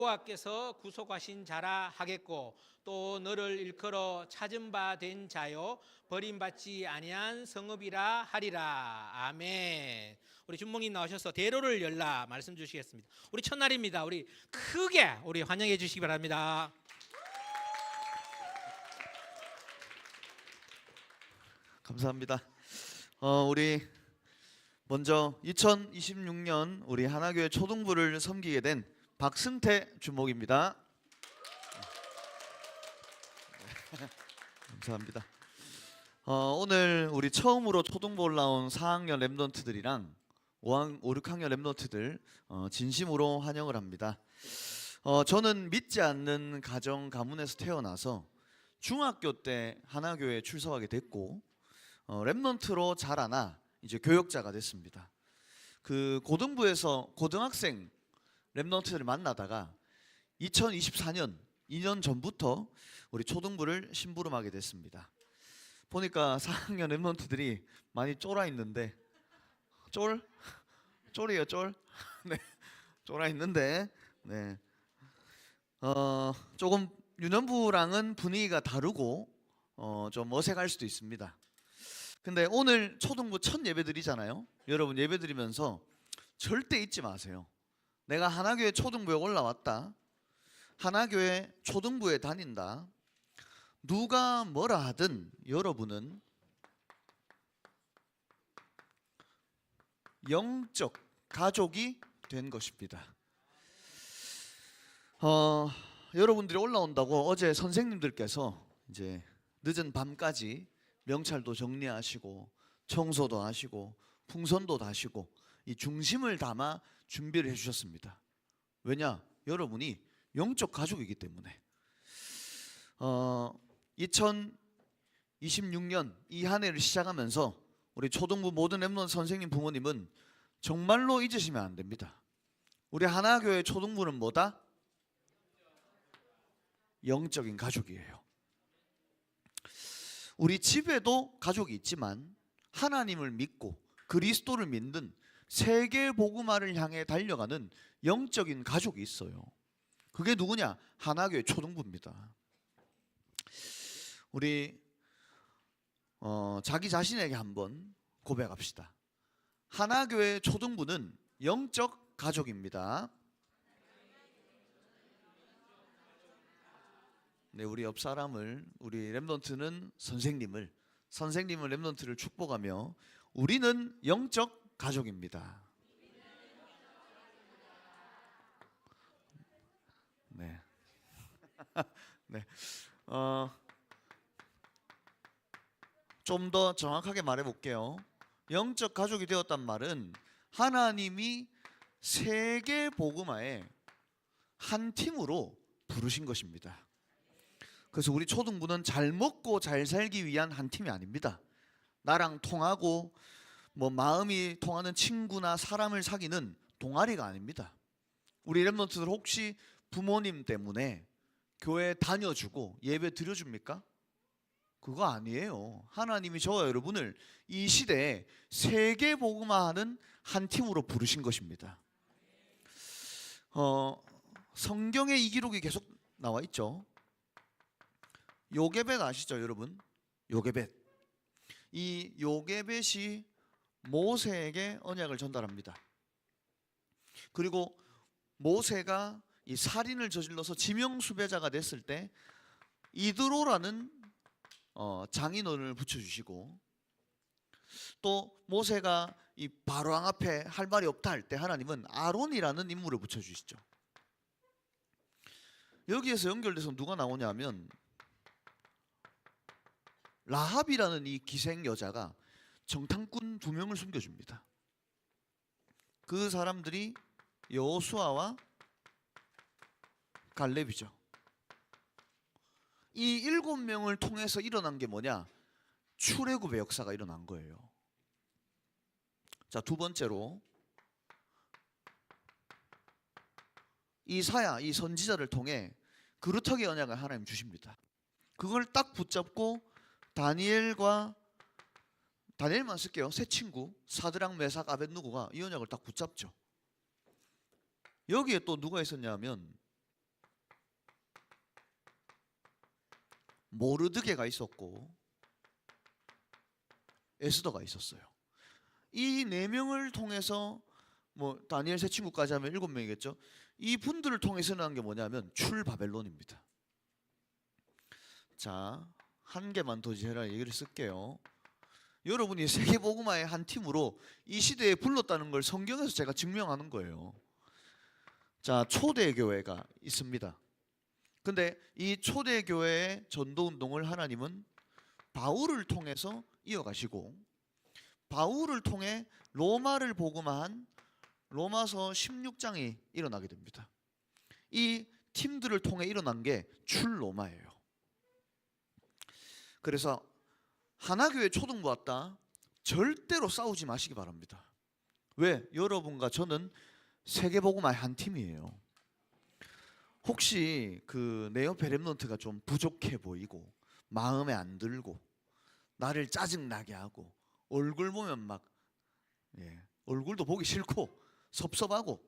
여호와께서 구속하신 자라 하겠고 또 너를 일컬어 찾은 바 된 자요 버림받지 아니한 성읍이라 하리라. 아멘. 우리 준목님 나오셔서 대로를 열라 말씀 주시겠습니다. 우리 첫날입니다. 우리 크게 우리 환영해 주시기 바랍니다. 감사합니다. 우리 먼저 2026년 우리 하나교회 초등부를 섬기게 된 박승태 주목입니다. 감사합니다. 오늘 우리 처음으로 초등부 올라온 4학년 랩런트들이랑 5, 6학년 랩런트들 진심으로 환영을 합니다. 저는 믿지 않는 가정 가문에서 태어나서 중학교 때 하나교회에 출석하게 됐고 랩런트로 자라나 이제 교역자가 됐습니다. 그 고등부에서 고등학생 랩런트들을 만나다가 2024년 2년 전부터 우리 초등부를 심부름하게 됐습니다. 보니까 4학년 랩런트들이 많이 쫄아 있는데 쫄이에요 쫄? 네, 쫄아 있는데 네. 조금 유년부랑은 분위기가 다르고 좀 어색할 수도 있습니다. 근데 오늘 초등부 첫 예배드리잖아요. 여러분 예배드리면서 절대 잊지 마세요. 내가 하나교회 초등부에 올라왔다, 하나교회 초등부에 다닌다. 누가 뭐라 하든 여러분은 영적 가족이 된 것입니다. 여러분들이 올라온다고 어제 선생님들께서 이제 늦은 밤까지 명찰도 정리하시고 청소도 하시고 풍선도 다시고 이 중심을 담아 준비를 해주셨습니다. 왜냐? 여러분이 영적 가족이기 때문에. 2026년 이 한 해를 시작하면서 우리 초등부 모든 랩런트 선생님 부모님은 정말로 잊으시면 안 됩니다. 우리 하나교회 초등부는 뭐다? 영적인 가족이에요. 우리 집에도 가족이 있지만 하나님을 믿고 그리스도를 믿는 세계 복음화를 향해 달려가는 영적인 가족이 있어요. 그게 누구냐? 하나교회 초등부입니다. 우리 자기 자신에게 한번 고백합시다. 하나교회 초등부는 영적 가족입니다. 네, 우리 옆 사람을, 우리 랩런트는 선생님을 랩런트를 축복하며 우리는 영적 가족입니다. 네. 네. 좀 더 정확하게 말해 볼게요. 영적 가족이 되었단 말은 하나님이 세계 복음화에 한 팀으로 부르신 것입니다. 그래서 우리 초등부는 잘 먹고 잘 살기 위한 한 팀이 아닙니다. 나랑 통하고 뭐 마음이 통하는 친구나 사람을 사귀는 동아리가 아닙니다. 우리 랩런트들 혹시 부모님 때문에 교회 다녀주고 예배 드려줍니까? 그거 아니에요. 하나님이 저와 여러분을 이 시대에 세계 복음화하는 한 팀으로 부르신 것입니다. 성경에 이 기록이 계속 나와 있죠. 요게벳 아시죠, 여러분? 요게벳. 이 요게벳이 모세에게 언약을 전달합니다. 그리고 모세가 이 살인을 저질러서 지명수배자가 됐을 때 이드로라는 장인어른을 붙여주시고, 또 모세가 이 바로왕 앞에 할 말이 없다 할 때 하나님은 아론이라는 인물을 붙여주시죠. 여기에서 연결돼서 누가 나오냐면 라합이라는 이 기생 여자가 정탐꾼 2명을 숨겨줍니다. 그 사람들이 여호수아와 갈렙이죠. 이 7명을 통해서 일어난 게 뭐냐? 출애굽의 역사가 일어난 거예요. 자, 두 번째로 이사야, 이 선지자를 통해 그루터기 언약을 하나님 주십니다. 그걸 딱 붙잡고 다니엘만 쓸게요. 세 친구 사드락, 메삭, 아벳느고가 이 언약을 딱 붙잡죠. 여기에 또 누가 있었냐면 모르드게가 있었고 에스더가 있었어요. 이 네 명을 통해서 뭐 다니엘 세 친구까지 하면 7명이겠죠. 이 분들을 통해서 나온 게 뭐냐면 출바벨론입니다. 자, 한 개만 더 제가 얘기를 쓸게요. 여러분이 세계복음화의 한 팀으로 이 시대에 불렀다는 걸 성경에서 제가 증명하는 거예요. 자, 초대교회가 있습니다. 근데 이 초대교회의 전도운동을 하나님은 바울을 통해서 이어가시고, 바울을 통해 로마를 복음화한 로마서 16장이 일어나게 됩니다. 이 팀들을 통해 일어난 게 출로마예요. 그래서 하나교회 초등부 왔다, 절대로 싸우지 마시기 바랍니다. 왜? 여러분과 저는 세계복음화의 한 팀이에요. 혹시 그 내 옆에 랩런트가 좀 부족해 보이고 마음에 안 들고 나를 짜증나게 하고 얼굴 보면 막 얼굴도 보기 싫고 섭섭하고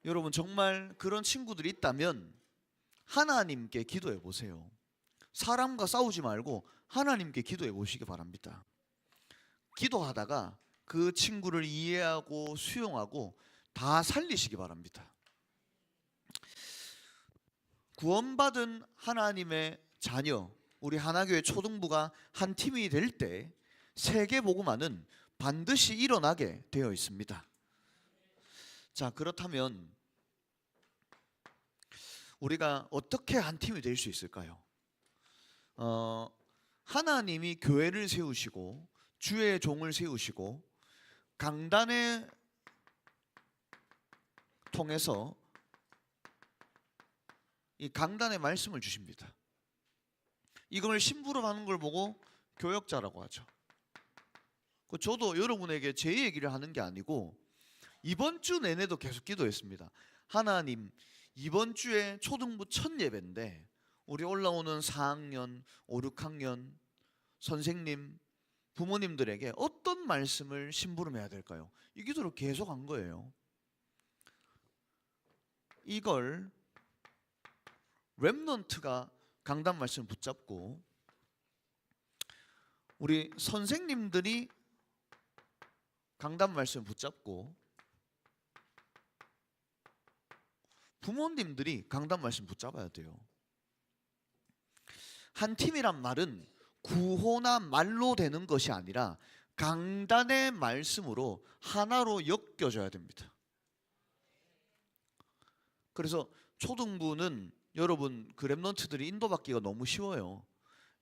여러분 정말 그런 친구들이 있다면 하나님께 기도해 보세요. 사람과 싸우지 말고 하나님께 기도해 보시기 바랍니다. 기도하다가 그 친구를 이해하고 수용하고 다 살리시기 바랍니다. 구원받은 하나님의 자녀, 우리 하나교회 초등부가 한 팀이 될 때 세계복음화는 반드시 일어나게 되어 있습니다. 자, 그렇다면 우리가 어떻게 한 팀이 될 수 있을까요? 하나님이 교회를 세우시고 주의 종을 세우시고 강단에 통해서 이 강단의 말씀을 주십니다. 이걸 심부름 하는 걸 보고 교역자라고 하죠. 저도 여러분에게 제 얘기를 하는 게 아니고 이번 주 내내도 계속 기도했습니다. 하나님, 이번 주에 초등부 첫 예배인데 우리 올라오는 4학년, 5, 6학년 선생님, 부모님들에게 어떤 말씀을 심부름해야 될까요? 이 기도를 계속 한 거예요. 이걸 렘넌트가 강단 말씀을 붙잡고 우리 선생님들이 강단 말씀을 붙잡고 부모님들이 강단 말씀 붙잡아야 돼요. 한 팀이란 말은 구호나 말로 되는 것이 아니라 강단의 말씀으로 하나로 엮여져야 됩니다. 그래서 초등부는 여러분 그 랩런트들이 인도받기가 너무 쉬워요.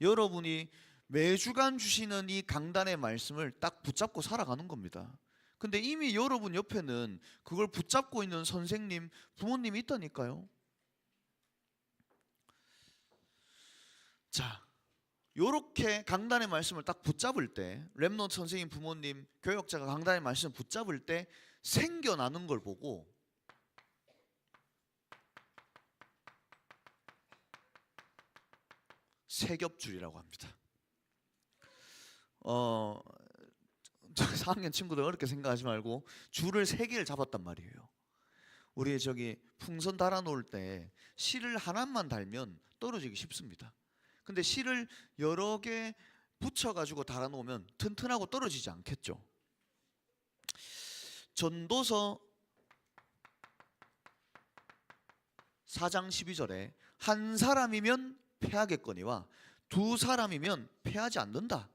여러분이 매주간 주시는 이 강단의 말씀을 딱 붙잡고 살아가는 겁니다. 근데 이미 여러분 옆에는 그걸 붙잡고 있는 선생님, 부모님이 있다니까요. 자, 요렇게 강단의 말씀을 딱 붙잡을 때, 랩런트 선생님, 부모님, 교역자가 강단의 말씀을 붙잡을 때 생겨나는 걸 보고 세겹줄이라고 합니다. 4학년 친구들 어렵게 생각하지 말고 줄을 3개를 잡았단 말이에요. 우리 저기 풍선 달아놓을 때 실을 하나만 달면 떨어지기 쉽습니다. 근데 실을 여러 개 붙여가지고 달아놓으면 튼튼하고 떨어지지 않겠죠. 전도서 4장 12절에 한 사람이면 패하겠거니와 두 사람이면 패하지 않는다.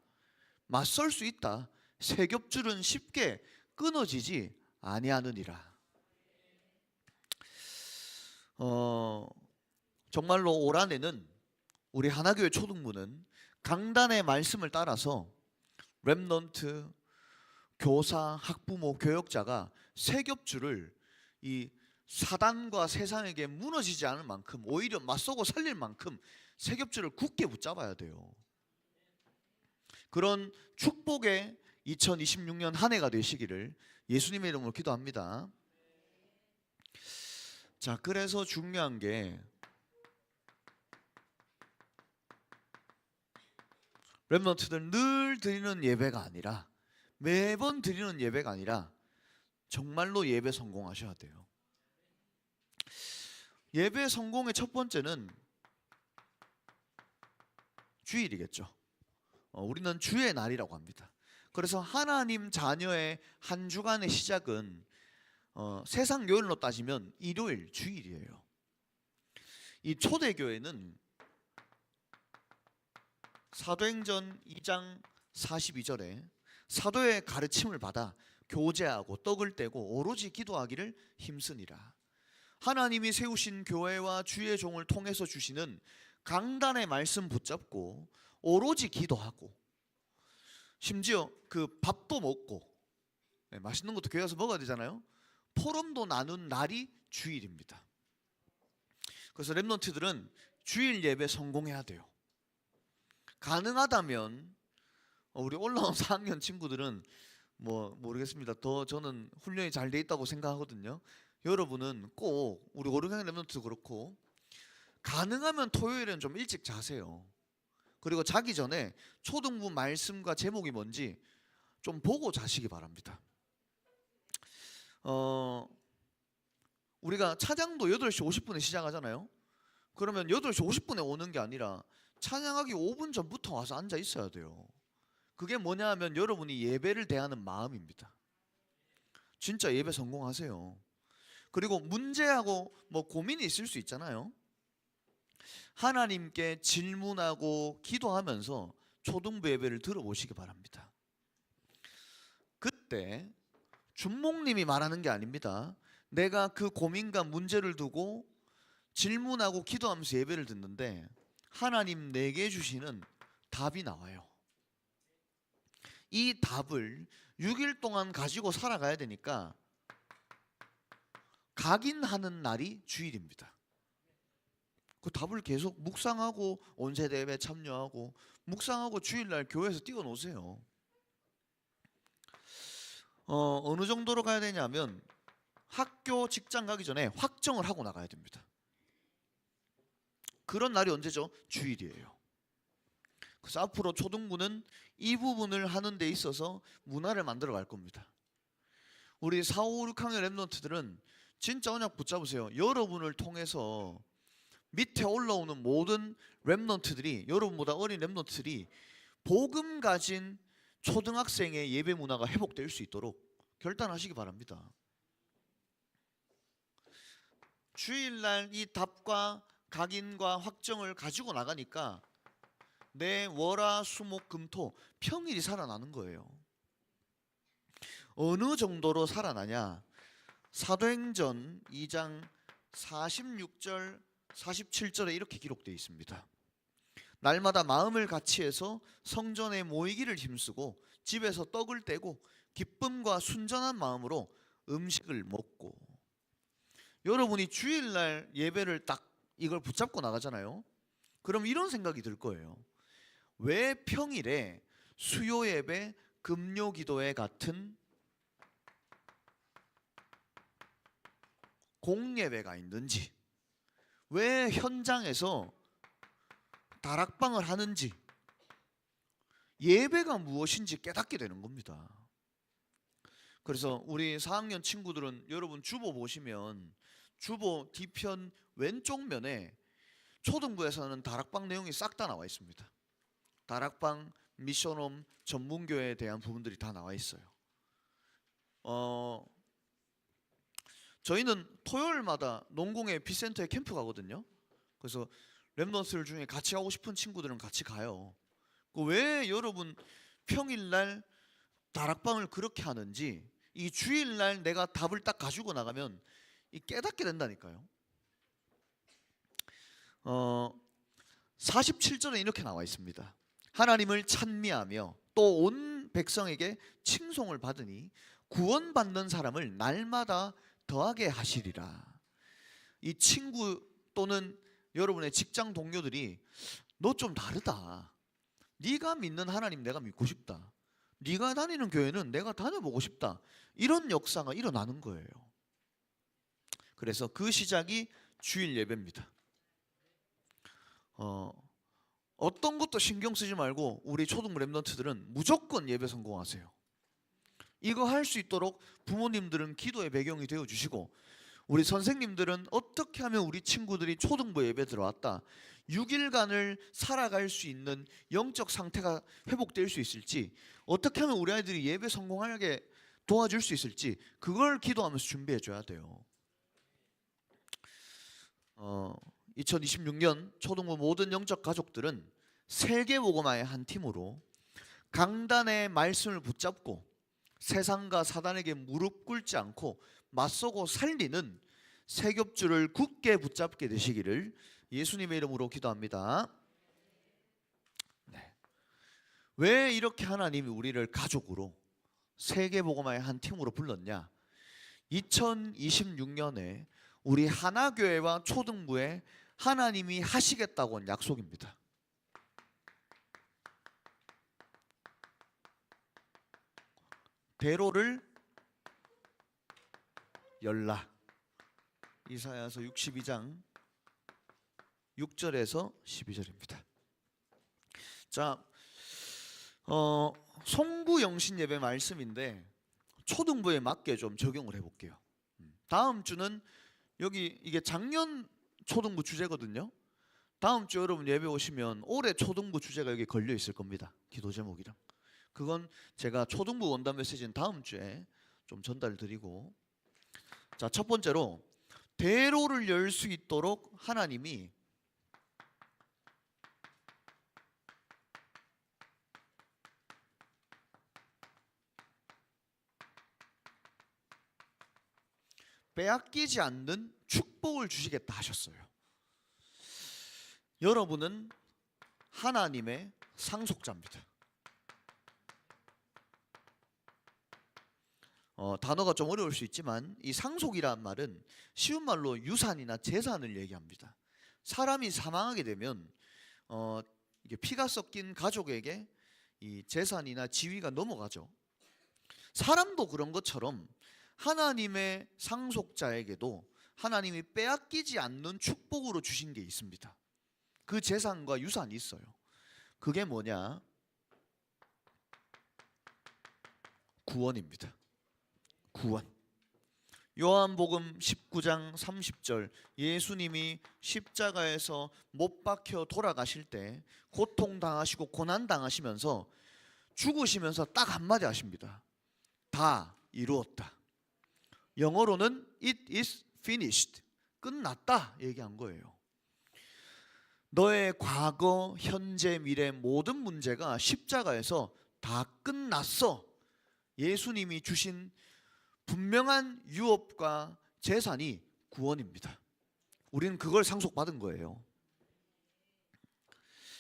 맞설 수 있다. 세 겹줄은 쉽게 끊어지지 아니하느니라. 정말로 올 한해는 우리 하나교회 초등부는 강단의 말씀을 따라서 랩넌트, 교사, 학부모, 교역자가 세 겹줄을 이 사단과 세상에게 무너지지 않을 만큼 오히려 맞서고 살릴 만큼 세 겹줄을 굳게 붙잡아야 돼요. 그런 축복의 2026년 한 해가 되시기를 예수님의 이름으로 기도합니다. 자, 그래서 중요한 게 렘넌트들 늘 드리는 예배가 아니라 매번 드리는 예배가 아니라 정말로 예배 성공하셔야 돼요. 예배 성공의 첫 번째는 주일이겠죠. 우리는 주의 날이라고 합니다. 그래서 하나님 자녀의 한 주간의 시작은 세상 요일로 따지면 일요일, 주일이에요. 이 초대교회는 사도행전 2장 42절에 사도의 가르침을 받아 교제하고 떡을 떼고 오로지 기도하기를 힘쓰니라. 하나님이 세우신 교회와 주의 종을 통해서 주시는 강단의 말씀 붙잡고 오로지 기도하고, 심지어 그 밥도 먹고, 맛있는 것도 교회 와서 먹어야 되잖아요. 포럼도 나눈 날이 주일입니다. 그래서 렘넌트들은 주일 예배 성공해야 돼요. 가능하다면 우리 올라온 4학년 친구들은 뭐 모르겠습니다. 더 저는 훈련이 잘 돼 있다고 생각하거든요. 여러분은 꼭 우리 5, 6학년 렘넌트도 그렇고 가능하면 토요일엔 좀 일찍 자세요. 그리고 자기 전에 초등부 말씀과 제목이 뭔지 좀 보고 자시기 바랍니다. 우리가 찬양도 8시 50분에 시작하잖아요. 그러면 8시 50분에 오는 게 아니라 찬양하기 5분 전부터 와서 앉아 있어야 돼요. 그게 뭐냐 하면 여러분이 예배를 대하는 마음입니다. 진짜 예배 성공하세요. 그리고 문제하고 뭐 고민이 있을 수 있잖아요. 하나님께 질문하고 기도하면서 초등부 예배를 들어보시기 바랍니다. 그때 준목님이 말하는 게 아닙니다. 내가 그 고민과 문제를 두고 질문하고 기도하면서 예배를 듣는데 하나님 내게 주시는 답이 나와요. 이 답을 6일 동안 가지고 살아가야 되니까 각인하는 날이 주일입니다. 그 답을 계속 묵상하고 온세대 예배 참여하고 묵상하고 주일날 교회에서 띄워놓으세요. 어느 정도로 가야 되냐면 학교 직장 가기 전에 확정을 하고 나가야 됩니다. 그런 날이 언제죠? 주일이에요. 그래서 앞으로 초등부는 이 부분을 하는 데 있어서 문화를 만들어 갈 겁니다. 우리 4, 5, 6학년 랩런트들은 진짜 언약 붙잡으세요. 여러분을 통해서 밑에 올라오는 모든 랩런트들이, 여러분보다 어린 랩런트들이 복음 가진 초등학생의 예배 문화가 회복될 수 있도록 결단하시기 바랍니다. 주일날 이 답과 각인과 확정을 가지고 나가니까 내 월화 수목 금토 평일이 살아나는 거예요. 어느 정도로 살아나냐? 사도행전 2장 46절 47절에 이렇게 기록되어 있습니다. 날마다 마음을 같이해서 성전에 모이기를 힘쓰고 집에서 떡을 떼고 기쁨과 순전한 마음으로 음식을 먹고. 여러분이 주일날 예배를 딱 이걸 붙잡고 나가잖아요. 그럼 이런 생각이 들 거예요. 왜 평일에 수요 예배, 금요 기도회 같은 공예배가 있는지, 왜 현장에서 다락방을 하는지, 예배가 무엇인지 깨닫게 되는 겁니다. 그래서 우리 4학년 친구들은 여러분 주보 보시면 주보 뒤편 왼쪽 면에 초등부에서는 다락방 내용이 싹 다 나와 있습니다. 다락방, 미션홈, 전문교회에 대한 부분들이 다 나와 있어요. 저희는 토요일마다 농공의 비센터에 캠프 가거든요. 그래서 랩넌트들 중에 같이 가고 싶은 친구들은 같이 가요. 왜 여러분 평일날 다락방을 그렇게 하는지, 이 주일날 내가 답을 딱 가지고 나가면 이 깨닫게 된다니까요. 47절에 이렇게 나와 있습니다. 하나님을 찬미하며 또 온 백성에게 칭송을 받으니 구원받는 사람을 날마다 더하게 하시리라. 이 친구 또는 여러분의 직장 동료들이 너 좀 다르다. 네가 믿는 하나님 내가 믿고 싶다. 네가 다니는 교회는 내가 다녀보고 싶다. 이런 역사가 일어나는 거예요. 그래서 그 시작이 주일 예배입니다. 어떤 것도 신경 쓰지 말고 우리 초등부 랩런트들은 무조건 예배 성공하세요. 이거 할 수 있도록 부모님들은 기도의 배경이 되어주시고 우리 선생님들은 어떻게 하면 우리 친구들이 초등부 예배 들어왔다 6일간을 살아갈 수 있는 영적 상태가 회복될 수 있을지, 어떻게 하면 우리 아이들이 예배 성공하게 도와줄 수 있을지, 그걸 기도하면서 준비해 줘야 돼요. 2026년 초등부 모든 영적 가족들은 세계복음화의 한 팀으로 강단의 말씀을 붙잡고 세상과 사단에게 무릎 꿇지 않고 맞서고 살리는 세겹줄을 굳게 붙잡게 되시기를 예수님의 이름으로 기도합니다. 네. 왜 이렇게 하나님이 우리를 가족으로 세계복음화의 한 팀으로 불렀냐? 2026년에 우리 하나교회와 초등부에 하나님이 하시겠다고 한 약속입니다. 대로를 열라. 이사야서 62장 6절에서 12절입니다. 자, 송구 영신 예배 말씀인데 초등부에 맞게 좀 적용을 해볼게요. 다음 주는 여기 이게 작년 초등부 주제거든요. 다음 주 여러분 예배 오시면 올해 초등부 주제가 여기 걸려 있을 겁니다. 기도 제목이랑. 그건 제가 초등부 원단 메시지는 다음 주에 좀 전달드리고, 자, 첫 번째로 대로를 열 수 있도록 하나님이 빼앗기지 않는 축복을 주시겠다 하셨어요. 여러분은 하나님의 상속자입니다. 단어가 좀 어려울 수 있지만 이 상속이란 말은 쉬운 말로 유산이나 재산을 얘기합니다. 사람이 사망하게 되면 이게 피가 섞인 가족에게 이 재산이나 지위가 넘어가죠. 사람도 그런 것처럼 하나님의 상속자에게도 하나님이 빼앗기지 않는 축복으로 주신 게 있습니다. 그 재산과 유산이 있어요. 그게 뭐냐? 구원입니다. 구원. 요한복음 19장 30절, 예수님이 십자가에서 못 박혀 돌아가실 때 고통당하시고 고난당하시면서 죽으시면서 딱 한마디 하십니다. 다 이루었다. 영어로는 It is finished. 끝났다 얘기한 거예요. 너의 과거, 현재, 미래 모든 문제가 십자가에서 다 끝났어. 예수님이 주신 분명한 유업과 재산이 구원입니다. 우리는 그걸 상속받은 거예요.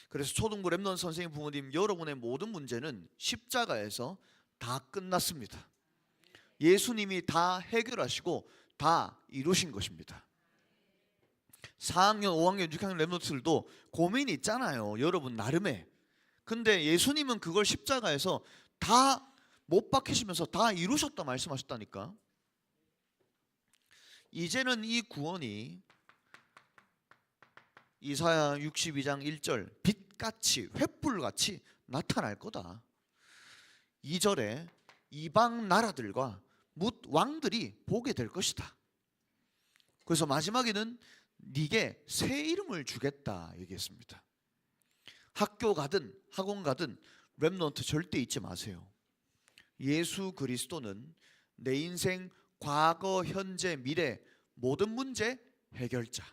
그래서 초등부 랩넌트 선생님 부모님, 여러분의 모든 문제는 십자가에서 다 끝났습니다. 예수님이 다 해결하시고 다 이루신 것입니다. 4학년, 5학년, 6학년 랩넌트들도 고민이 있잖아요. 여러분 나름의. 근데 예수님은 그걸 십자가에서 다 못 박히시면서 다 이루셨다 말씀하셨다니까. 이제는 이 구원이 이사야 62장 1절 빛같이 횃불같이 나타날 거다. 2절에 이방 나라들과 뭇 왕들이 보게 될 것이다. 그래서 마지막에는 네게 새 이름을 주겠다 얘기했습니다. 학교 가든 학원 가든 랩넌트 절대 잊지 마세요. 예수 그리스도는 내 인생 과거, 현재, 미래 모든 문제 해결자.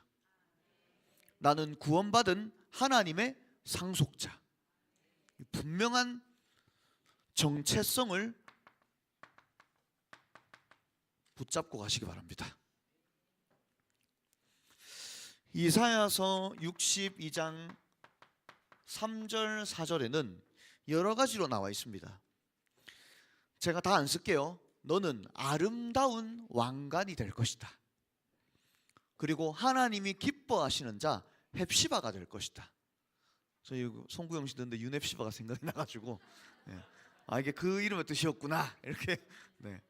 나는 구원받은 하나님의 상속자. 분명한 정체성을 붙잡고 가시기 바랍니다. 이사야서 62장 3절 4절에는 여러 가지로 나와 있습니다. 제가 다 안 쓸게요. 너는 아름다운 왕관이 될 것이다. 그리고 하나님이 기뻐하시는 자 헵시바가 될 것이다. 저희 송구영 씨 듣는데 윤헵시바가 생각이 나가지고, 네. 아 이게 그 이름의 뜻이었구나 이렇게. 네.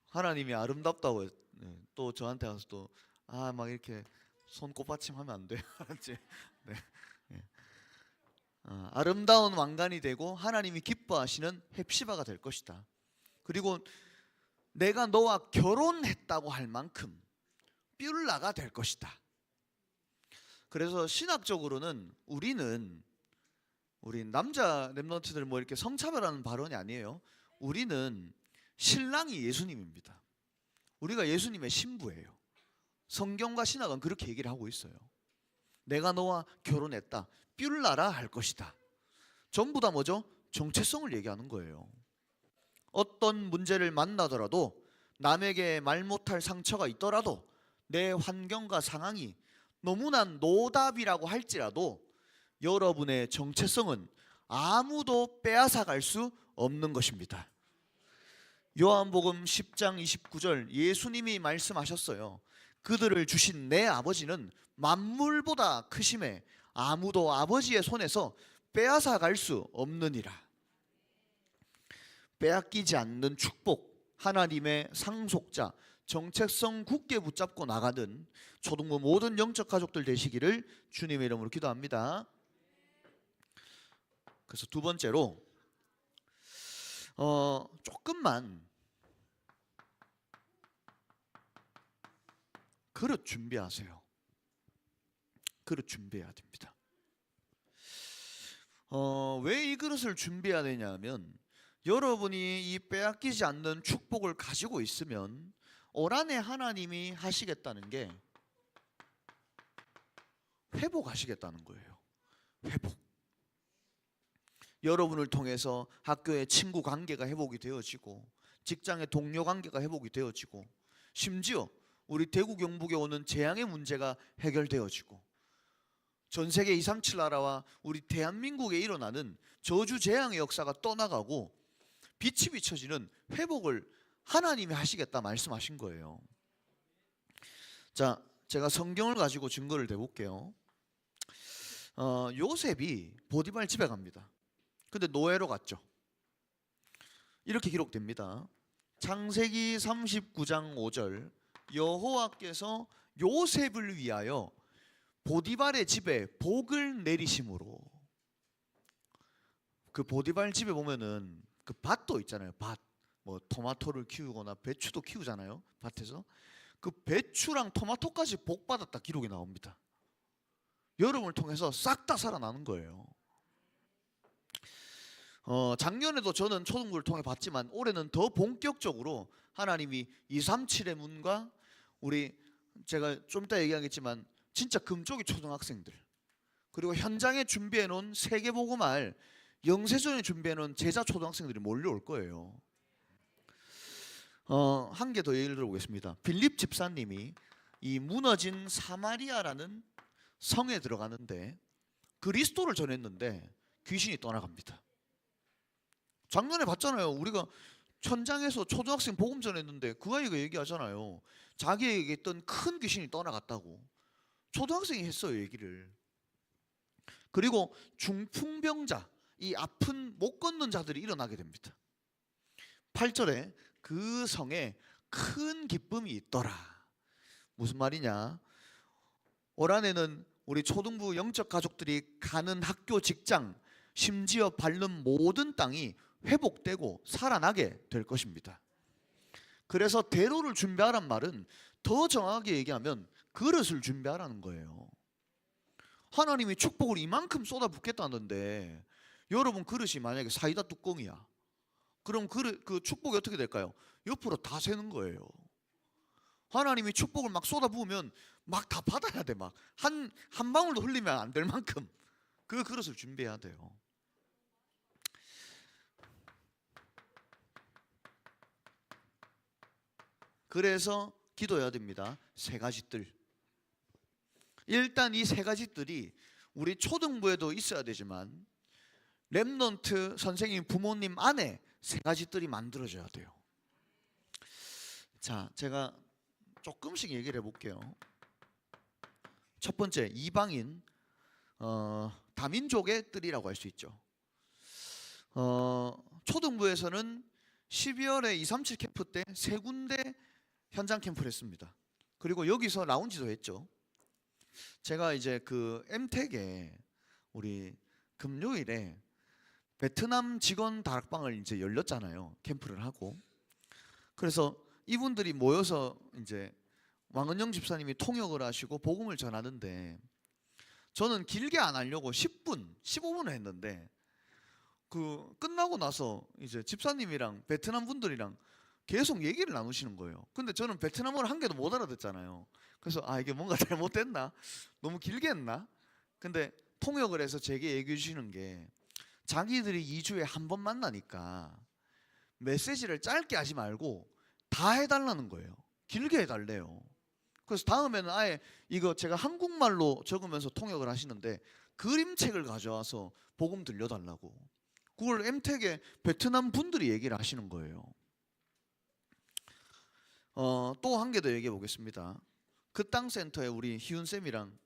하나님이 아름답다고. 네. 또 저한테 와서 또 막 이렇게 손 꽃받침하면 안 돼요. 알았지? 네. 네. 아름다운 왕관이 되고 하나님이 기뻐하시는 헵시바가 될 것이다. 그리고 내가 너와 결혼했다고 할 만큼 뷸라가 될 것이다. 그래서 신학적으로는 우리 남자 렘넌트들 뭐 이렇게 성차별하는 발언이 아니에요. 우리는 신랑이 예수님입니다. 우리가 예수님의 신부예요. 성경과 신학은 그렇게 얘기를 하고 있어요. 내가 너와 결혼했다. 뷸라라 할 것이다. 전부 다 뭐죠? 정체성을 얘기하는 거예요. 어떤 문제를 만나더라도 남에게 말 못할 상처가 있더라도 내 환경과 상황이 너무나 노답이라고 할지라도 여러분의 정체성은 아무도 빼앗아갈 수 없는 것입니다. 요한복음 10장 29절 예수님이 말씀하셨어요. 그들을 주신 내 아버지는 만물보다 크심에 아무도 아버지의 손에서 빼앗아갈 수 없느니라. 빼앗기지 않는 축복, 하나님의 상속자, 정체성 굳게 붙잡고 나가는 초등부 모든 영적 가족들 되시기를 주님의 이름으로 기도합니다. 그래서 두 번째로 조금만 그릇 준비하세요. 그릇 준비해야 됩니다. 왜 이 그릇을 준비해야 되냐면 여러분이 이 빼앗기지 않는 축복을 가지고 있으면 올 한해 하나님이 하시겠다는 게 회복하시겠다는 거예요. 회복. 여러분을 통해서 학교의 친구 관계가 회복이 되어지고 직장의 동료 관계가 회복이 되어지고 심지어 우리 대구 경북에 오는 재앙의 문제가 해결되어지고 전 세계 237 나라와 우리 대한민국에 일어나는 저주 재앙의 역사가 떠나가고 빛이 비춰지는 회복을 하나님이 하시겠다 말씀하신 거예요. 자, 제가 성경을 가지고 증거를 대볼게요. 요셉이 보디발 집에 갑니다. 근데 노예로 갔죠. 이렇게 기록됩니다. 창세기 39장 5절 여호와께서 요셉을 위하여 보디발의 집에 복을 내리심으로. 그 보디발 집에 보면은 그 밭도 있잖아요. 밭. 뭐 토마토를 키우거나 배추도 키우잖아요. 밭에서. 그 배추랑 토마토까지 복 받았다 기록이 나옵니다. 여러분을 통해서 싹 다 살아나는 거예요. 작년에도 저는 초등부를 통해 봤지만 올해는 더 본격적으로 하나님이 237의 문과 우리 제가 좀 이따 얘기하겠지만 진짜 금쪽이 초등학생들 그리고 현장에 준비해 놓은 세계복음할 영세전에 준비해 놓은 제자 초등학생들이 몰려올 거예요. 한 개 더 예를 들어보겠습니다. 빌립 집사님이 이 무너진 사마리아라는 성에 들어가는데 그리스도를 전했는데 귀신이 떠나갑니다. 작년에 봤잖아요. 우리가 천장에서 초등학생 복음 전했는데 그 아이가 얘기하잖아요. 자기에게 있던 큰 귀신이 떠나갔다고. 초등학생이 했어요, 얘기를. 그리고 중풍병자, 이 아픈 못 걷는 자들이 일어나게 됩니다. 8절에 그 성에 큰 기쁨이 있더라. 무슨 말이냐? 올 한해는 우리 초등부 영적 가족들이 가는 학교, 직장, 심지어 밟는 모든 땅이 회복되고 살아나게 될 것입니다. 그래서 대로를 준비하란 말은 더 정확하게 얘기하면 그릇을 준비하라는 거예요. 하나님이 축복을 이만큼 쏟아붓겠다는데 여러분 그릇이 만약에 사이다 뚜껑이야. 그럼 그 축복이 어떻게 될까요? 옆으로 다 새는 거예요. 하나님이 축복을 막 쏟아부으면 막 다 받아야 돼. 막 한 방울도 흘리면 안 될 만큼 그 그릇을 준비해야 돼요. 그래서 기도해야 됩니다. 세 가지 뜰. 일단 이 세 가지 뜰이 우리 초등부에도 있어야 되지만 렘넌트 선생님 부모님 안에 세 가지 뜰이 만들어져야 돼요. 자, 제가 조금씩 얘기를 해볼게요. 첫 번째, 이방인 다민족의 뜰이라고 할 수 있죠. 초등부에서는 12월에 237 캠프 때 세 군데 현장 캠프를 했습니다. 그리고 여기서 라운지도 했죠. 제가 이제 그 엠텍에 우리 금요일에 베트남 직원 다락방을 이제 열렸잖아요. 캠프를 하고. 그래서 이분들이 모여서 이제 왕은영 집사님이 통역을 하시고 복음을 전하는데 저는 길게 안 하려고 10분, 15분을 했는데 그 끝나고 나서 이제 집사님이랑 베트남 분들이랑 계속 얘기를 나누시는 거예요. 근데 저는 베트남어를 한 개도 못 알아듣잖아요. 그래서 이게 뭔가 잘못됐나? 너무 길게 했나? 근데 통역을 해서 제게 얘기해 주시는 게 자기들이 2주에 한 번 만나니까 메시지를 짧게 하지 말고 다 해달라는 거예요. 길게 해달래요. 그래서 다음에는 아예 이거 제가 한국말로 적으면서 통역을 하시는데 그림책을 가져와서 복음 들려달라고. 그걸 엠텍의 베트남 분들이 얘기를 하시는 거예요. 또 한 개 더 얘기해 보겠습니다. 그 땅 센터에 우리 희훈 쌤이랑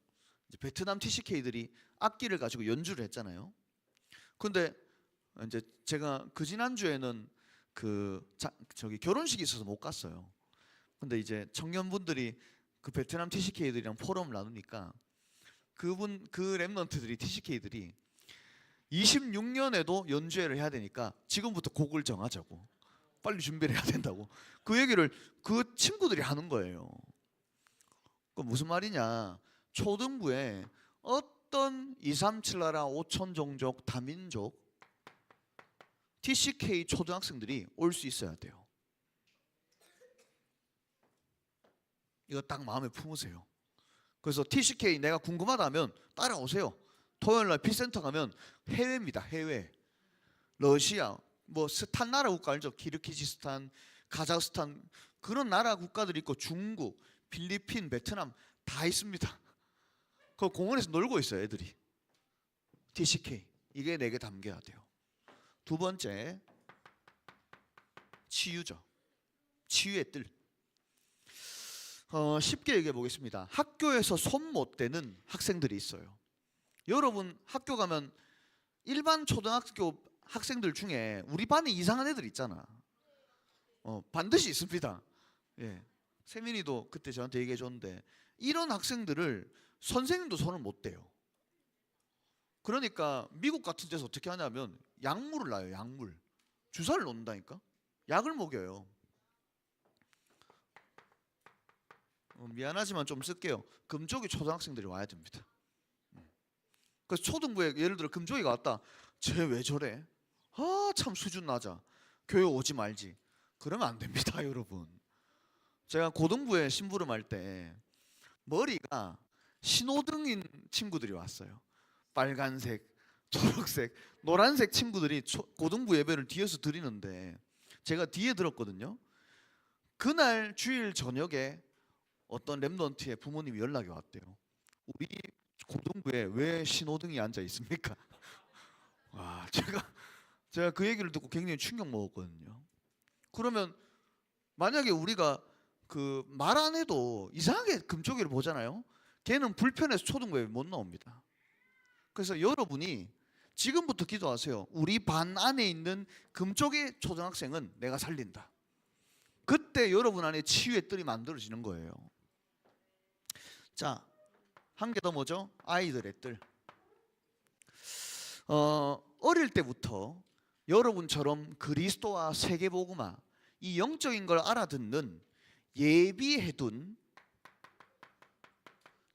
베트남 TCK들이 악기를 가지고 연주를 했잖아요. 근데 이제 제가 그 지난주에는 저기 결혼식이 있어서 못 갔어요. 근데 이제 청년분들이 그 베트남 TCK들이랑 포럼을 나누니까 그 랩런트들이 TCK들이 26년에도 연주회를 해야 되니까 지금부터 곡을 정하자고, 빨리 준비를 해야 된다고 그 얘기를 그 친구들이 하는 거예요. 그 무슨 말이냐, 초등부에 어떤 237 나라 5천 종족 다민족 TCK 초등학생들이 올 수 있어야 돼요. 이거 딱 마음에 품으세요. 그래서 TCK 내가 궁금하다면 따라오세요. 토요일날 피센터 가면 해외입니다. 해외. 러시아, 뭐 스탄 나라 국가 알죠? 키르기즈스탄, 카자흐스탄 그런 나라 국가들이 있고 중국, 필리핀, 베트남 다 있습니다. 그 공원에서 놀고 있어요, 애들이. TCK 이게 내게 담겨야 돼요. 두 번째, 치유죠. 치유의 뜰. 쉽게 얘기해 보겠습니다. 학교에서 손 못 대는 학생들이 있어요. 여러분 학교 가면 일반 초등학교 학생들 중에 우리 반에 이상한 애들 있잖아. 반드시 있습니다. 예. 세민이도 그때 저한테 얘기해 줬는데 이런 학생들을 선생님도 손을 못 대요. 그러니까 미국 같은 데서 어떻게 하냐면 약물을 놔요. 약물. 주사를 놓는다니까. 약을 먹여요. 미안하지만 좀 쓸게요. 금쪽이 초등학생들이 와야 됩니다. 그래서 초등부에 예를 들어 금쪽이가 왔다. 쟤 왜 저래? 참 수준 낮아. 교회 오지 말지. 그러면 안 됩니다, 여러분. 제가 고등부에 심부름할 때 머리가 신호등인 친구들이 왔어요. 빨간색, 초록색, 노란색 친구들이 고등부 예배를 뒤에서 드리는데 제가 뒤에 들었거든요. 그날 주일 저녁에 어떤 랩런트의 부모님이 연락이 왔대요. 우리 고등부에 왜 신호등이 앉아 있습니까? 와, 제가 그 얘기를 듣고 굉장히 충격 먹었거든요. 그러면 만약에 우리가 그 말 안 해도 이상하게 금쪽이를 보잖아요. 걔는 불편해서 초등부에 못 나옵니다. 그래서 여러분이 지금부터 기도하세요. 우리 반 안에 있는 금쪽이 초등학생은 내가 살린다. 그때 여러분 안에 치유의 뜰이 만들어지는 거예요. 자, 한 개 더 뭐죠? 아이들의 뜰. 어릴 때부터 여러분처럼 그리스도와 세계복음화 이 영적인 걸 알아듣는 예비해둔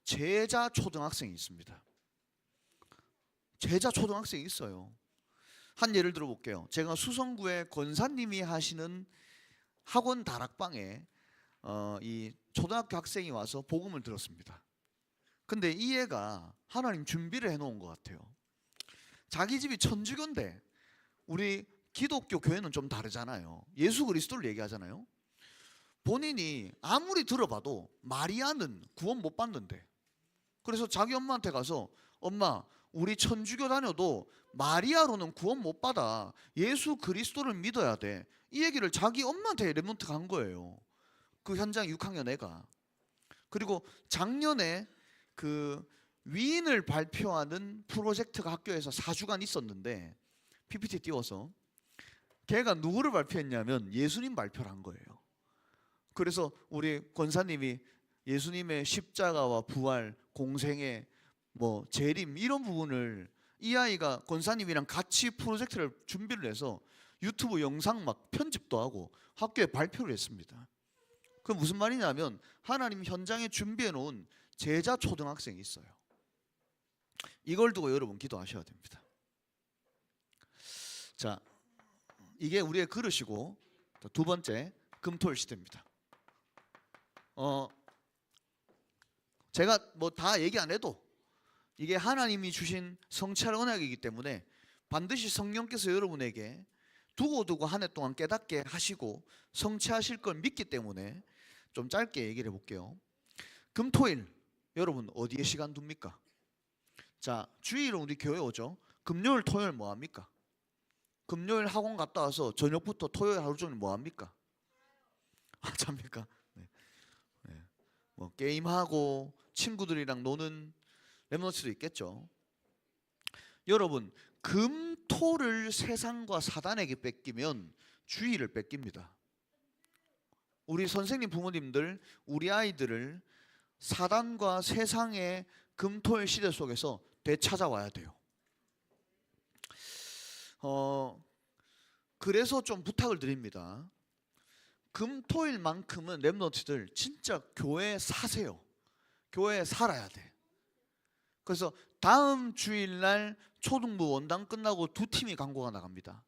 제자 초등학생이 있습니다. 제자 초등학생이 있어요. 한 예를 들어볼게요. 제가 수성구에 권사님이 하시는 학원 다락방에 이 초등학교 학생이 와서 복음을 들었습니다. 근데 이 애가 하나님 준비를 해놓은 것 같아요. 자기 집이 천주교인데 우리 기독교 교회는 좀 다르잖아요. 예수 그리스도를 얘기하잖아요. 본인이 아무리 들어봐도 마리아는 구원 못 받는데, 그래서 자기 엄마한테 가서 엄마 우리 천주교 다녀도 마리아로는 구원 못 받아. 예수 그리스도를 믿어야 돼. 이 얘기를 자기 엄마한테 랩런트가 한 거예요. 그 현장 6학년 애가. 그리고 작년에 그 위인을 발표하는 프로젝트가 학교에서 4주간 있었는데 PPT 띄워서 걔가 누구를 발표했냐면 예수님 발표를 한 거예요. 그래서 우리 권사님이 예수님의 십자가와 부활, 공생애, 뭐 재림 이런 부분을 이 아이가 권사님이랑 같이 프로젝트를 준비를 해서 유튜브 영상 막 편집도 하고 학교에 발표를 했습니다. 그 무슨 말이냐면 하나님 현장에 준비해 놓은 제자 초등학생이 있어요. 이걸 두고 여러분 기도하셔야 됩니다. 자, 이게 우리의 그릇이고, 두 번째 금토일 시대입니다. 제가 뭐 다 얘기 안 해도 이게 하나님이 주신 성찰 언약이기 때문에 반드시 성령께서 여러분에게 두고 한 해 동안 깨닫게 하시고 성취하실 걸 믿기 때문에 좀 짧게 얘기를 해볼게요. 금토일 여러분 어디에 시간 둡니까? 자, 주일은 우리 교회 오죠. 금요일 토요일 뭐 합니까? 금요일 학원 갔다 와서 저녁부터 토요일 하루 종일 뭐 합니까? 잡니까? 네. 뭐 게임하고 친구들이랑 노는 렘넌트도 있겠죠. 여러분, 금토를 세상과 사단에게 뺏기면 주일을 뺏깁니다. 우리 선생님 부모님들 우리 아이들을 사단과 세상의 금토일 시대 속에서 되찾아와야 돼요. 그래서 좀 부탁을 드립니다. 금토일만큼은 렘넌트들 진짜 교회 사세요. 교회 살아야 돼. 그래서 다음 주일날 초등부 원당 끝나고 두 팀이 광고가 나갑니다.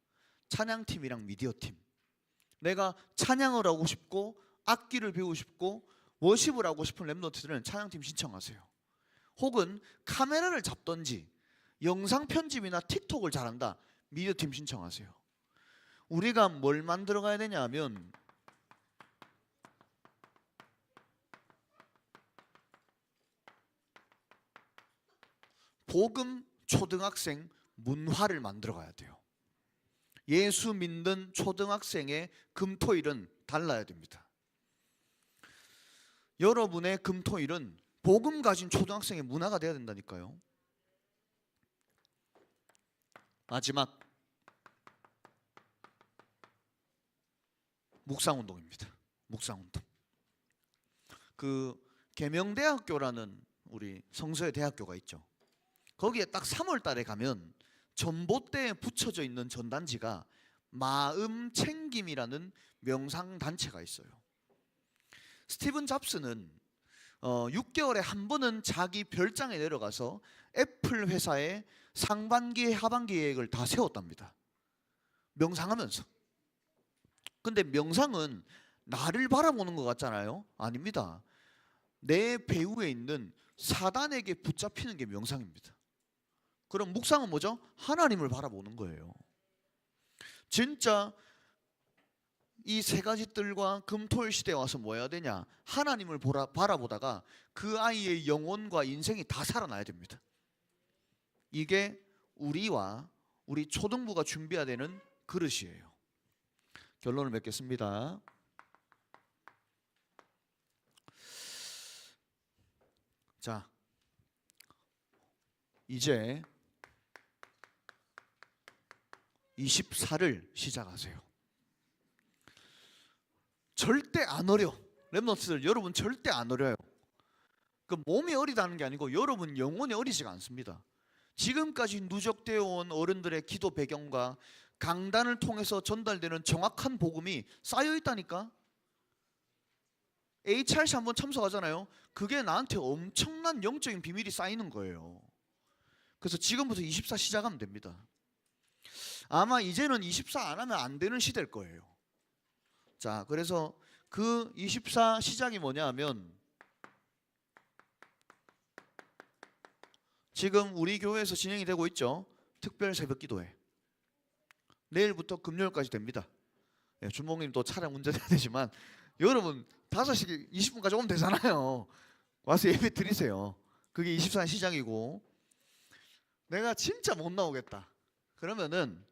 찬양팀이랑 미디어팀. 내가 찬양을 하고 싶고 악기를 배우고 싶고 워십을 하고 싶은 렘넌트들은 찬양팀 신청하세요. 혹은 카메라를 잡던지 영상 편집이나 틱톡을 잘한다, 미디어팀 신청하세요. 우리가 뭘 만들어 가야 되냐 하면 복음 초등학생 문화를 만들어 가야 돼요. 예수 믿는 초등학생의 금토일은 달라야 됩니다. 여러분의 금토일은 복음 가진 초등학생의 문화가 돼야 된다니까요. 마지막 묵상운동입니다. 묵상운동. 그 계명대학교라는 우리 성서의 대학교가 있죠. 거기에 딱 3월 달에 가면 전봇대에 붙여져 있는 전단지가 마음 챙김이라는 명상단체가 있어요. 스티븐 잡스는 6개월에 한 번은 자기 별장에 내려가서 애플 회사의 상반기 하반기 계획을 다 세웠답니다. 명상하면서. 근데 명상은 나를 바라보는 것 같잖아요. 아닙니다. 내 배후에 있는 사단에게 붙잡히는 게 명상입니다. 그럼 묵상은 뭐죠? 하나님을 바라보는 거예요. 진짜 이 세 가지 뜰과 금토일 시대에 와서 뭐 해야 되냐? 하나님을 바라보다가 그 아이의 영혼과 인생이 다 살아나야 됩니다. 이게 우리와 우리 초등부가 준비해야 되는 그릇이에요. 결론을 맺겠습니다. 자, 이제 24를 시작하세요. 절대 안 어려. 렘넌트들 여러분 절대 안 어려요. 그 몸이 어리다는 게 아니고 여러분 영혼이 어리지가 않습니다. 지금까지 누적되어 온 어른들의 기도 배경과 강단을 통해서 전달되는 정확한 복음이 쌓여 있다니까. HRC 한번 참석하잖아요. 그게 나한테 엄청난 영적인 비밀이 쌓이는 거예요. 그래서 지금부터 24 시작하면 됩니다. 아마 이제는 24 안 하면 안 되는 시대일 거예요. 자, 그래서 그 24 시작이 뭐냐 하면 지금 우리 교회에서 진행이 되고 있죠. 특별 새벽 기도회. 내일부터 금요일까지 됩니다. 네, 준목님도 차량 운전해야 되지만 여러분 5시 20분까지 오면 되잖아요. 와서 예배 드리세요. 그게 24 시작이고, 내가 진짜 못 나오겠다 그러면은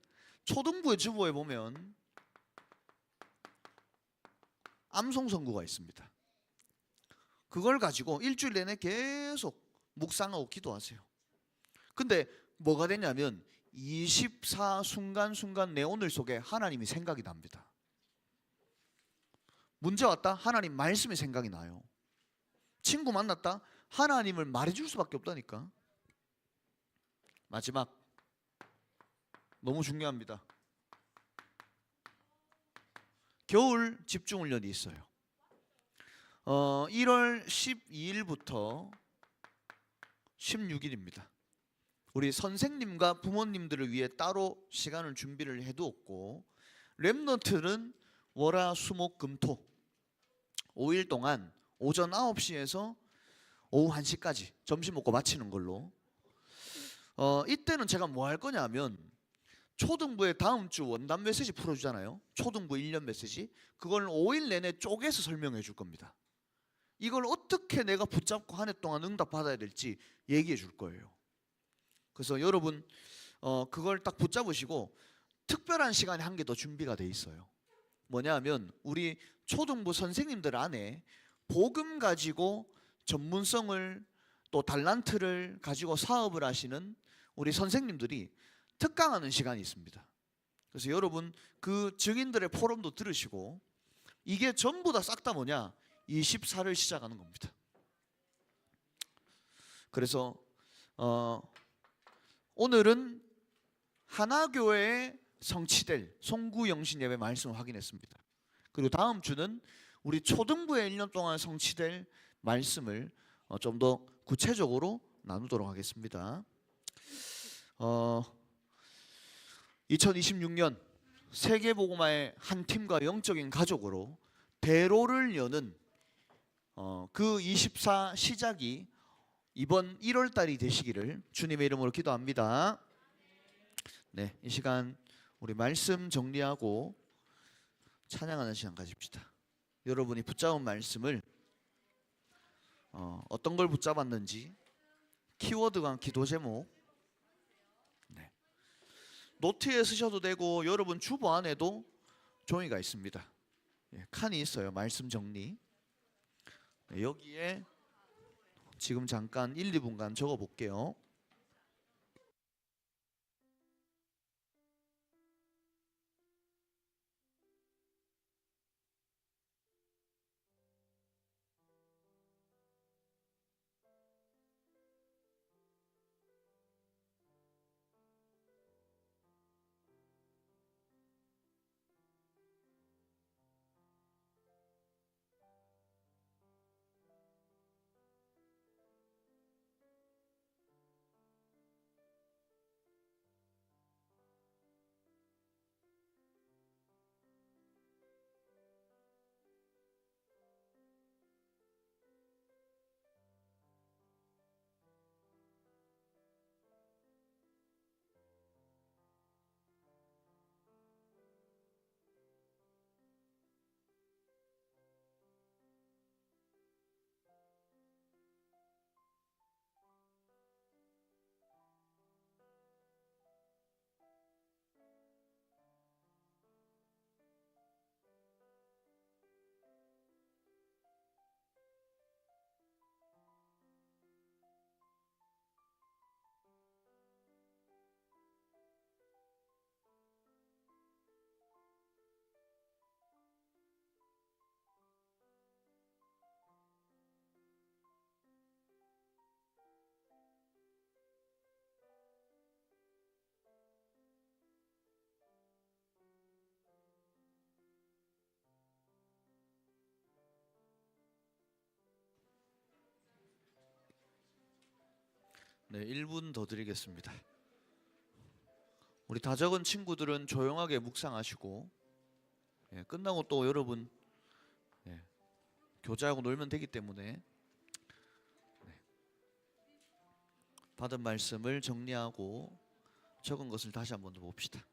초등부의 주보에 보면 암송 선구가 있습니다. 그걸 가지고 일주일 내내 계속 묵상하고 기도하세요. 근데 뭐가 되냐면 24 순간순간 내 오늘 속에 하나님이 생각이 납니다. 문제 왔다? 하나님 말씀이 생각이 나요. 친구 만났다? 하나님을 말해줄 수밖에 없다니까. 마지막 너무 중요합니다. 겨울 집중훈련이 있어요. 1월 12일부터 16일입니다. 우리 선생님과 부모님들을 위해 따로 시간을 준비를 해두었고, 렘넌트는 월화 수목 금토 5일 동안 오전 9시에서 오후 1시까지 점심 먹고 마치는 걸로. 이때는 제가 뭐 할 거냐면, 초등부에 다음 주 원단 메시지 풀어주잖아요. 초등부 1년 메시지. 그걸 5일 내내 쪼개서 설명해 줄 겁니다. 이걸 어떻게 내가 붙잡고 한 해 동안 응답 받아야 될지 얘기해 줄 거예요. 그래서 여러분 그걸 딱 붙잡으시고, 특별한 시간이 한 개 더 준비가 돼 있어요. 뭐냐면, 우리 초등부 선생님들 안에 복음 가지고 전문성을, 또 달란트를 가지고 사업을 하시는 우리 선생님들이 특강하는 시간이 있습니다. 그래서 여러분 그 증인들의 포럼도 들으시고, 이게 전부 다 싹 다 뭐냐, 24를 시작하는 겁니다. 그래서 오늘은 하나교회에 성취될 송구영신 예배 말씀을 확인했습니다. 그리고 다음 주는 우리 초등부에 1년 동안 성취될 말씀을 좀 더 구체적으로 나누도록 하겠습니다. 2026년 세계복음화의 한 팀과 영적인 가족으로 대로를 여는 그 24 시작이 이번 1월 달이 되시기를 주님의 이름으로 기도합니다. 네, 이 시간 우리 말씀 정리하고 찬양하는 시간 가집시다. 여러분이 붙잡은 말씀을 어떤 걸 붙잡았는지, 키워드가 기도 제목, 네, 노트에 쓰셔도 되고 여러분 주보 안에도 종이가 있습니다. 칸이 있어요. 말씀 정리. 네, 여기에 지금 잠깐 1, 2분간 적어 볼게요. 네, 1분 더 드리겠습니다. 우리 다 적은 친구들은 조용하게 묵상하시고, 끝나고 또 여러분 교제하고 놀면 되기 때문에 받은 말씀을 정리하고 적은 것을 다시 한번 더 봅시다.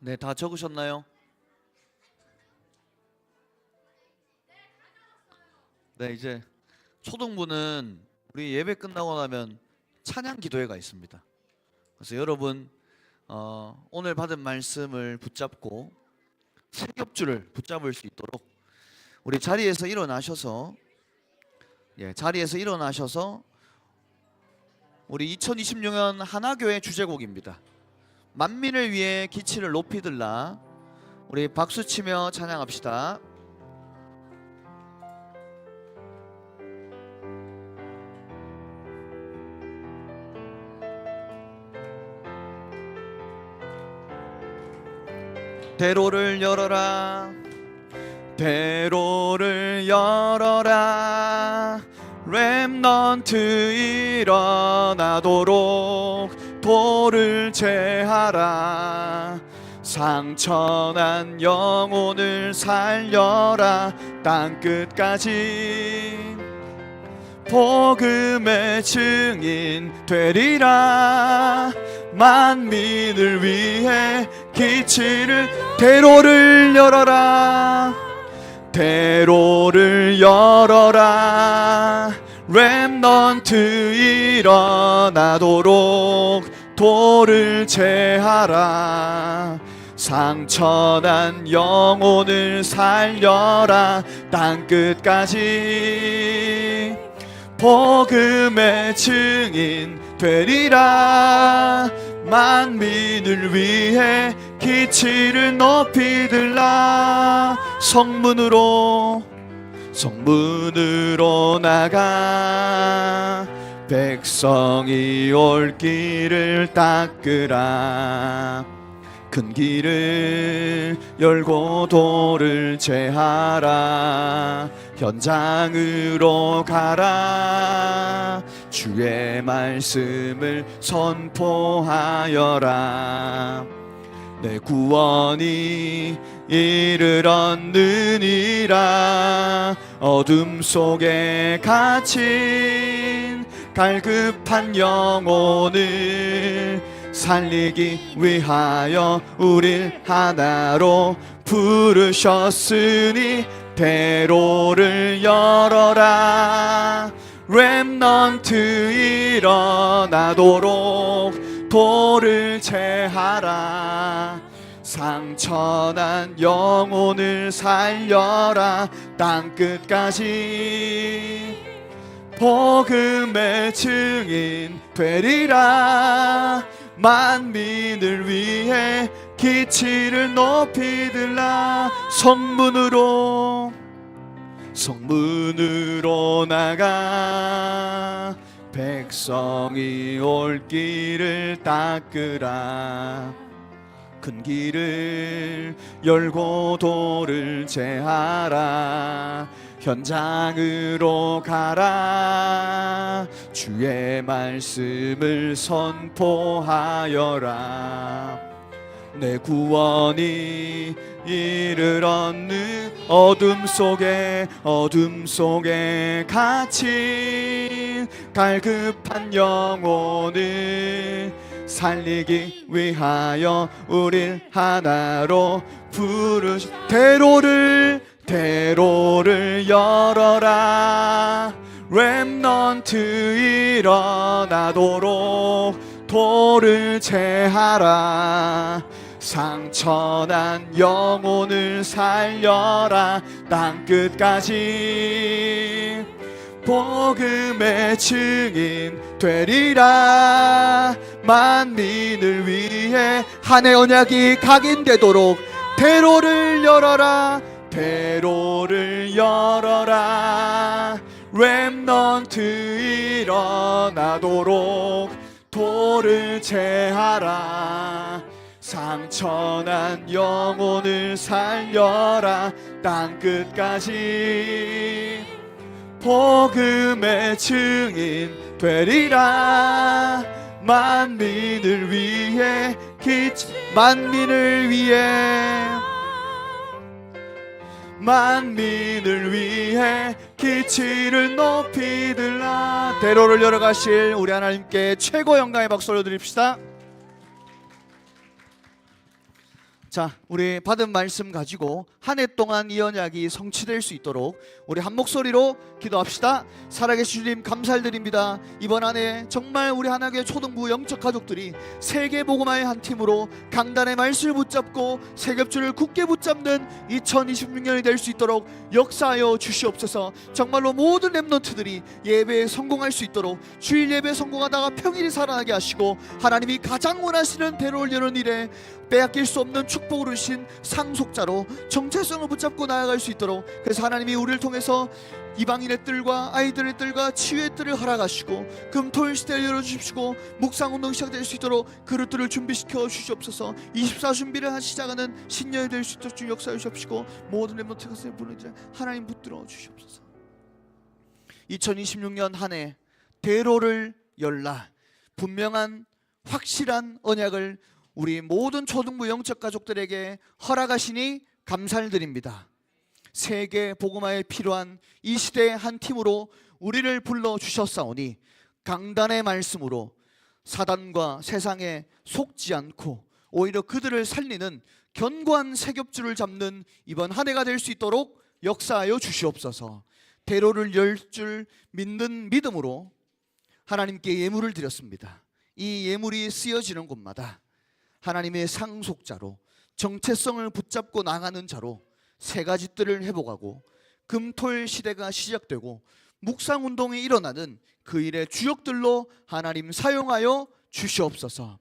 네, 다 적으셨나요? 네, 이제 초등부는 우리 예배 끝나고 나면 찬양 기도회가 있습니다. 그래서 여러분 오늘 받은 말씀을 붙잡고 세 겹줄을 붙잡을 수 있도록 우리 자리에서 일어나셔서 우리 2026년 하나교회 주제곡입니다. 만민을 위해 기치를 높이 들라. 우리 박수치며 찬양합시다. 대로를 열어라, 대로를 열어라. 렘넌트 일어나도록 도를 제하라. 상처난 영혼을 살려라. 땅끝까지 복음의 증인 되리라. 만민을 위해 기치를 대로를 열어라. 대로를 열어라. 렘넌트 일어나도록 도를 제하라. 상처난 영혼을 살려라. 땅끝까지 복음의 증인 되리라. 만민을 위해 기치를 높이 들라. 성문으로 나가 백성이 올 길을 닦으라. 큰 길을 열고 도를 제하라. 현장으로 가라. 주의 말씀을 선포하여라. 내 구원이 이를 얻느니라. 어둠 속에 갇힌 갈급한 영혼을 살리기 위하여 우릴 하나로 부르셨으니 대로를 열어라. 렘넌트 일어나도록 도를 제하라. 상처난 영혼을 살려라. 땅끝까지 복음의 증인 되리라. 만민을 위해 기치를 높이 들라. 성문으로 나가 백성이 올 길을 닦으라. 큰 길을 열고 도를 제하라. 현장으로 가라. 주의 말씀을 선포하여라. 내 구원이 이를 얻는 어둠 속에 갇힌 갈급한 영혼을 살리기 위하여 우릴 하나로 대로를 열어라. 렘넌트 일어나도록 도를 제하라. 상처난 영혼을 살려라. 땅끝까지 복음의 증인 되리라. 만민을 위해 한 해 언약이 각인되도록 대로를 열어라. 대로를 열어라. 렘넌트 일어나도록 도를 제하라. 상처난 영혼을 살려라. 땅끝까지 복음의 증인 되리라. 만민을 위해 만민을 위해 기치를 높이 들라. 대로를 열어가실 우리 하나님께 최고 영광의 박수 올려드립시다. 자, 우리 받은 말씀 가지고 한 해 동안 이 언약이 성취될 수 있도록 우리 한 목소리로 기도합시다. 살아계신 주님 감사드립니다. 이번 한 해 정말 우리 하나교회 초등부 영적 가족들이 세계복음화의 한 팀으로 강단의 말씀을 붙잡고 세겹줄을 굳게 붙잡는 2026년이 될 수 있도록 역사하여 주시옵소서. 정말로 모든 렘넌트들이 예배에 성공할 수 있도록 주일 예배에 성공하다가 평일이 살아나게 하시고 하나님이 가장 원하시는 대로를 여는 일에 빼앗길 수 없는 축복을 주신 상속자로 정체성을 붙잡고 나아갈 수 있도록, 그래서 하나님이 우리를 통해서 이방인의 뜰과 아이들의 뜰과 치유의 뜰을 허락하시고 금토일 시대를 열어주십시고 묵상운동이 시작될 수 있도록 그릇들을 준비시켜 주시옵소서. 24 준비를 시작하는 신년이 될 수 있도록 주님 역사해 주십시고 모든 렘넌트 것을 부르짖어 하나님 붙들어 주시옵소서. 2026년 한 해 대로를 열라, 분명한 확실한 언약을 우리 모든 초등부 영적 가족들에게 허락하시니 감사를 드립니다. 세계 복음화에 필요한 이 시대의 한 팀으로 우리를 불러주셨사오니 강단의 말씀으로 사단과 세상에 속지 않고 오히려 그들을 살리는 견고한 세겹줄을 잡는 이번 한 해가 될 수 있도록 역사하여 주시옵소서. 대로를 열 줄 믿는 믿음으로 하나님께 예물을 드렸습니다. 이 예물이 쓰여지는 곳마다 하나님의 상속자로 정체성을 붙잡고 나가는 자로 세 가지 뜰을 회복하고 금토일 시대가 시작되고 묵상운동이 일어나는 그 일의 주역들로 하나님 사용하여 주시옵소서.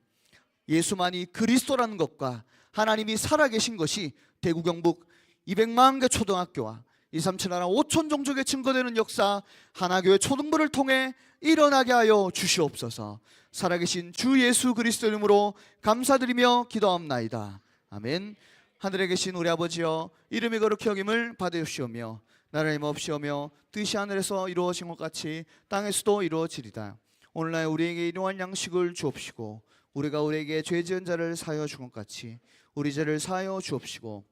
예수만이 그리스도라는 것과 하나님이 살아계신 것이 대구 경북 200만 개 초등학교와 237 나라 5천 종족에 증거되는 역사 하나교회 초등부를 통해 일어나게 하여 주시옵소서. 살아계신 주 예수 그리스도 이름으로 감사드리며 기도합나이다. 아멘. 하늘에 계신 우리 아버지여, 이름이 거룩히 여김을 받으시오며 나라의 없시오며 뜻이 하늘에서 이루어진 것 같이 땅에서도 이루어지리다. 오늘날 우리에게 일용할 양식을 주옵시고 우리가 우리에게 죄 지은 자를 사하여 준 것 같이 우리 죄를 사하여 주옵시고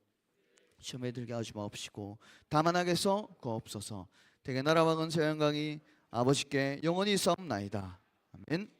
시험에 들게 하지 마옵시고 다만 악에서 구하옵소서. 대개 나라와 근세 영광이 아버지께 영원히 있사옵나이다. 아멘.